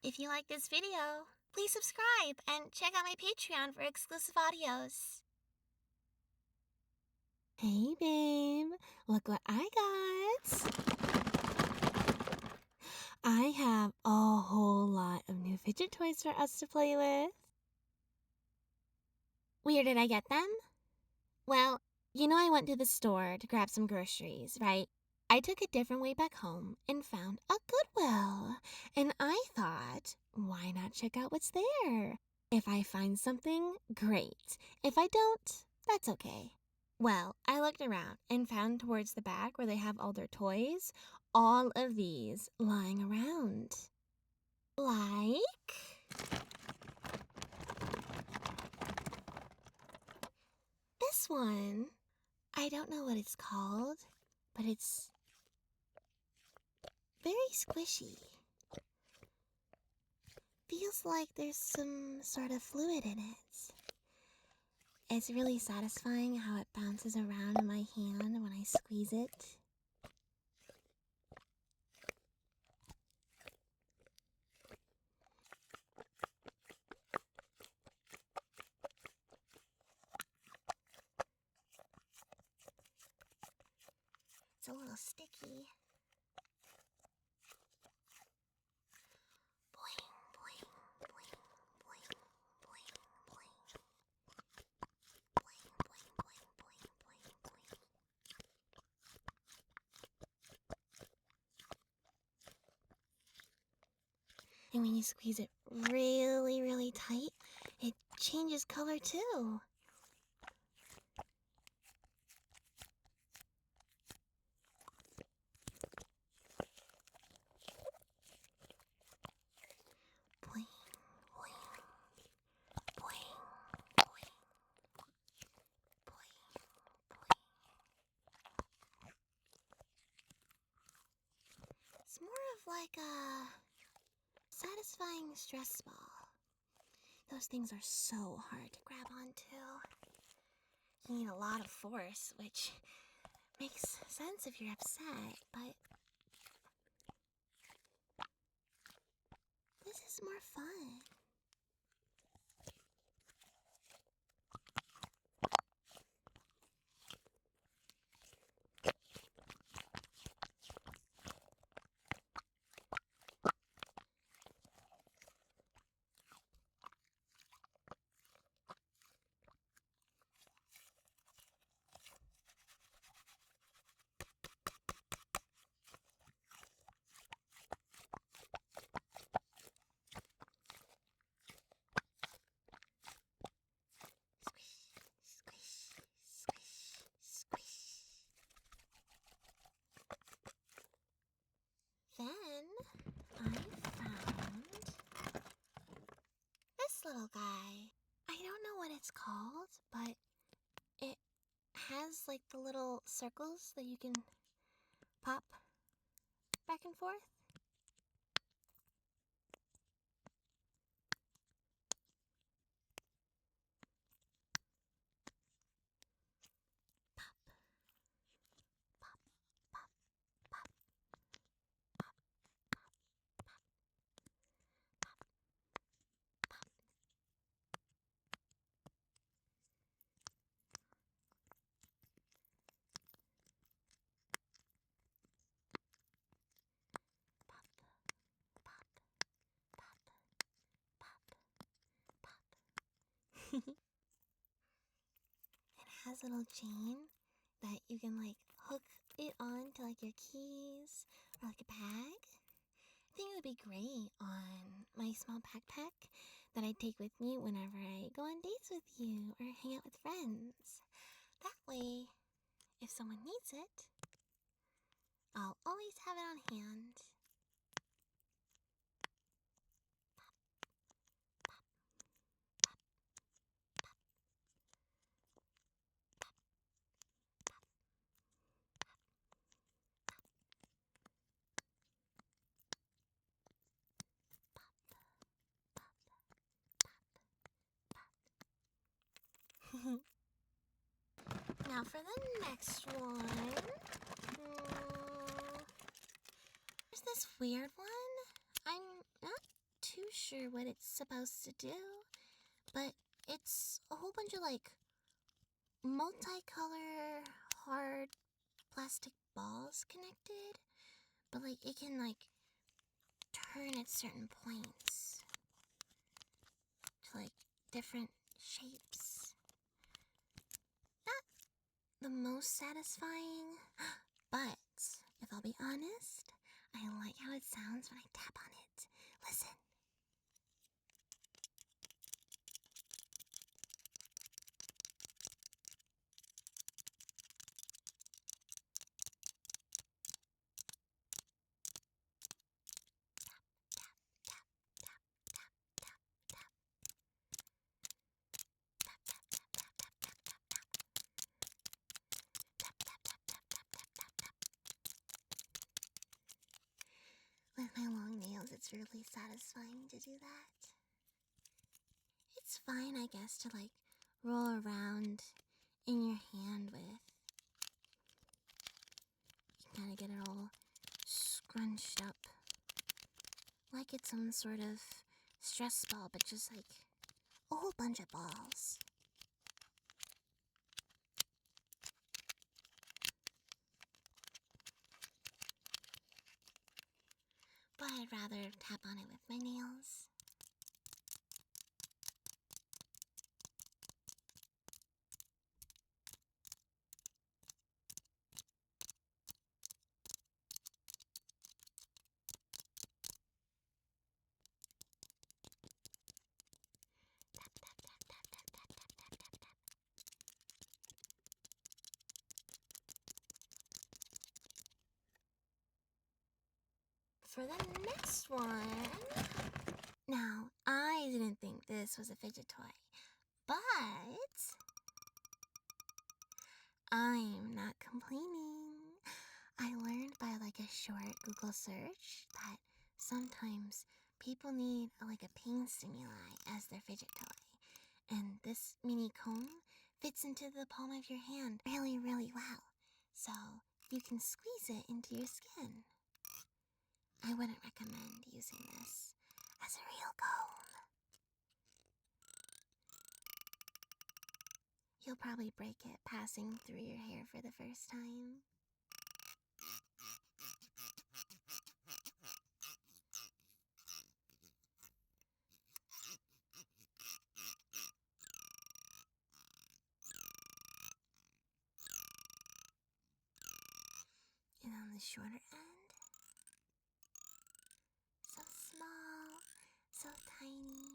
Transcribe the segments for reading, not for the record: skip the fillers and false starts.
If you like this video, please subscribe and check out my Patreon for exclusive audios. Hey babe, look what I got. I have a whole lot of new fidget toys for us to play with. Where did I get them? Well, I went to the store to grab some groceries, right? I took a different way back home and found a Goodwill. And I thought, why not check out what's there? If I find something, great. If I don't, that's okay. Well, I looked around and found towards the back where they have all their toys, all of these lying around. Like this one. I don't know what it's called, but it's very squishy. Feels like there's some sort of fluid in it. It's really satisfying how it bounces around in my hand when I squeeze it. It's a little sticky. Boing, boing, boing, boing, boing, boing. Boing, boing, boing, boing, boing, boing. And when you squeeze it really, really tight, it changes color too. Boing, boing, boing, boing, boing, boing. It's more of like a satisfying stress ball. Those things are so hard to grab onto. You need a lot of force, which makes sense if you're upset, but this is more fun. Squish, squish, squish. Then I found this little guy. I don't know what it's called, but it has like the little circles that you can pop back and forth. It has a little chain that you can like hook it on to like your keys or like a bag. I think it would be great on my small backpack that I take with me whenever I go on dates with you or hang out with friends. That way, if someone needs it, I'll always have it on hand. Now for the next one, there's this weird one. I'm not too sure what it's supposed to do, but it's a whole bunch of like multicolor hard plastic balls connected, but like it can like turn at certain points to like different shapes. Not the most satisfying, but if I'll be honest, I like how it sounds when I tap on it. Listen. With my long nails, it's really satisfying to do that. It's fine, I guess, to like roll around in your hand with. You kind of get it all scrunched up like it's some sort of stress ball, but just like a whole bunch of balls. But I'd rather tap on it with my nails. Tap, tap, tap, tap, tap, tap, tap, tap, tap, tap. For the next one... Now, I didn't think this was a fidget toy, but I'm not complaining. I learned by like a short Google search that sometimes people need like a pain stimuli as their fidget toy. And this mini comb fits into the palm of your hand really, really well. So you can squeeze it into your skin. I wouldn't recommend using this as a real comb. You'll probably break it passing through your hair for the first time. And on the shorter end, so small, so tiny.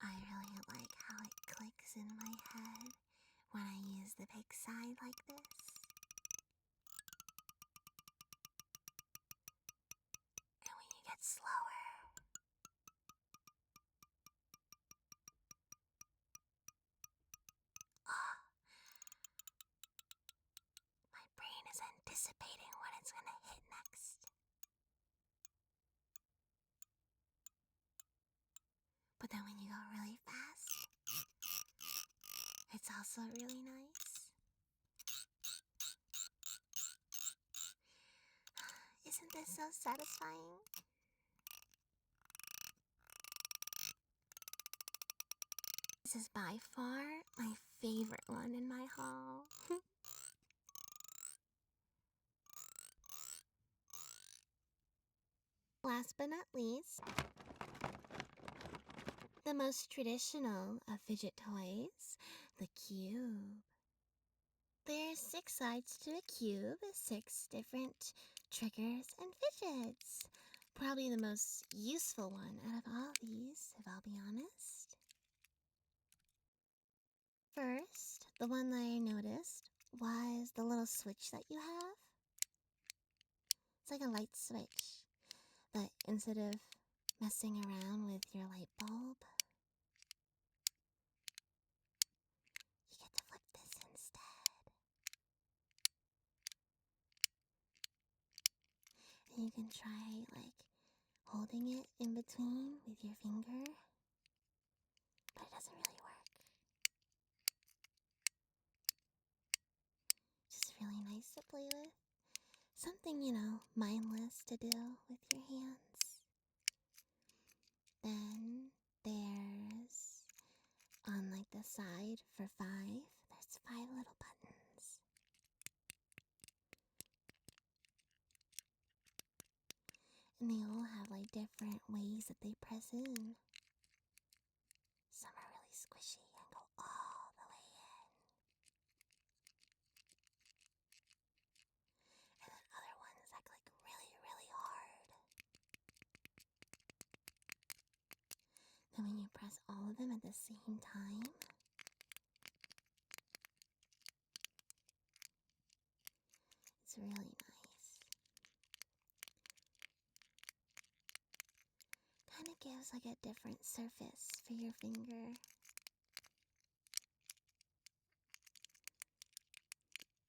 I really like how it clicks in my head when I use the big side like this. And when you get slower, my brain is anticipating what it's gonna hit next. But then when you go really fast, it's also really nice. Isn't this so satisfying? This is by far my favorite one in my haul. Last but not least, the most traditional of fidget toys, the cube. There's 6 sides to a cube, 6 different triggers and fidgets. Probably the most useful one out of all these, if I'll be honest. First, the one that I noticed was the little switch that you have. It's like a light switch, but instead of messing around with your light bulb, you get to flip this instead. And you can try like holding it in between with your finger, but it doesn't really work. to play with. Something, mindless to do with your hands. Then there's, on like the side for 5, there's 5 little buttons. And they all have like different ways that they press in. Some are really squishy and go all the way in. And then other ones that click really, really hard. Then when you press all of them at the same time, it's really nice. Kind of gives like a different surface for your finger.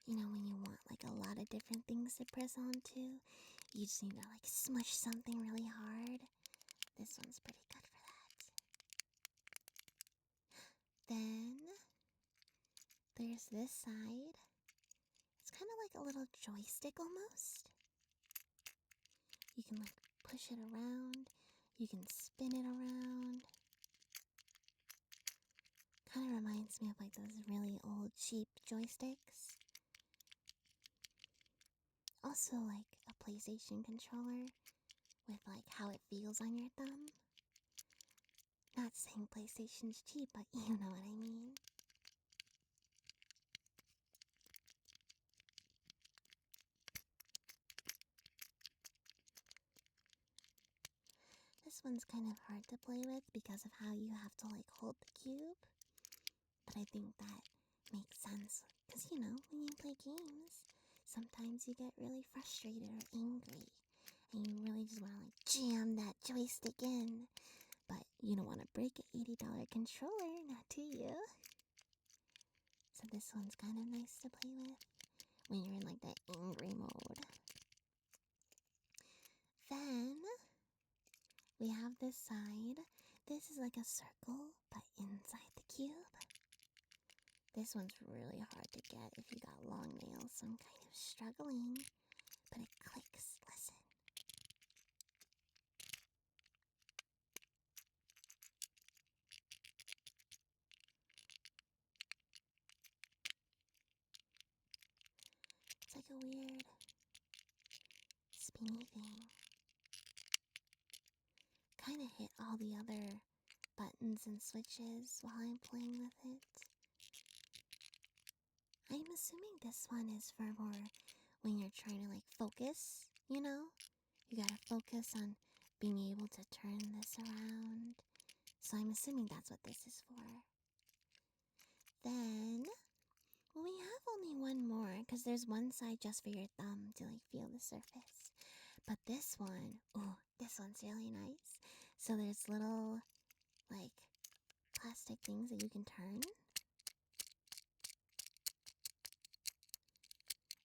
When you want like a lot of different things to press onto, you just need to like smush something really hard. This one's pretty good for that. Then there's this side. It's kind of like a little joystick almost. You can like push it around. You can spin it around. Kind of reminds me of like those really old cheap joysticks. Also like a PlayStation controller with like how it feels on your thumb. Not saying PlayStation's cheap, but you know what I mean. This one's kind of hard to play with because of how you have to like hold the cube. But I think that makes sense because when you play games, sometimes you get really frustrated or angry and you really just want to like jam that joystick in. But you don't want to break an $80 controller, not do you? So this one's kind of nice to play with when you're in like that angry mode. Then we have this side. This is like a circle, but inside the cube. This one's really hard to get if you got long nails, so I'm kind of struggling. But it clicks, listen. It's like a weird spinny thing. Kind of hit all the other buttons and switches while I'm playing with it. I'm assuming this one is for more when you're trying to like focus, You gotta focus on being able to turn this around. So I'm assuming that's what this is for. Then we have only one more because there's one side just for your thumb to like feel the surface. But this one's really nice. So there's little like plastic things that you can turn.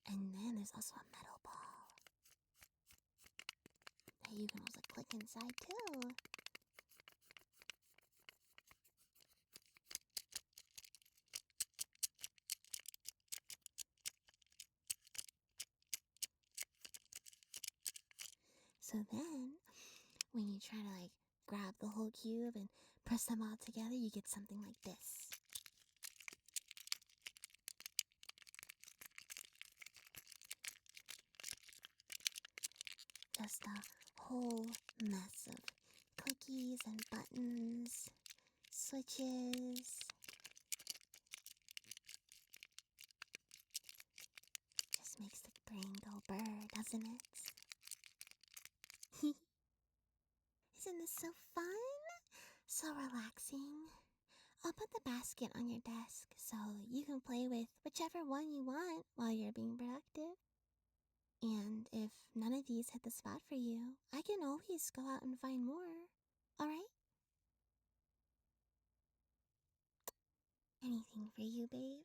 And then there's also a metal ball that you can also click inside too. So then, when you try to like grab the whole cube and press them all together, you get something like this. Just a whole mess of clickies and buttons, switches. Just makes the brain go burr, doesn't it? Isn't this so fun? So relaxing. I'll put the basket on your desk so you can play with whichever one you want while you're being productive. And if none of these hit the spot for you, I can always go out and find more. Alright? Anything for you, babe?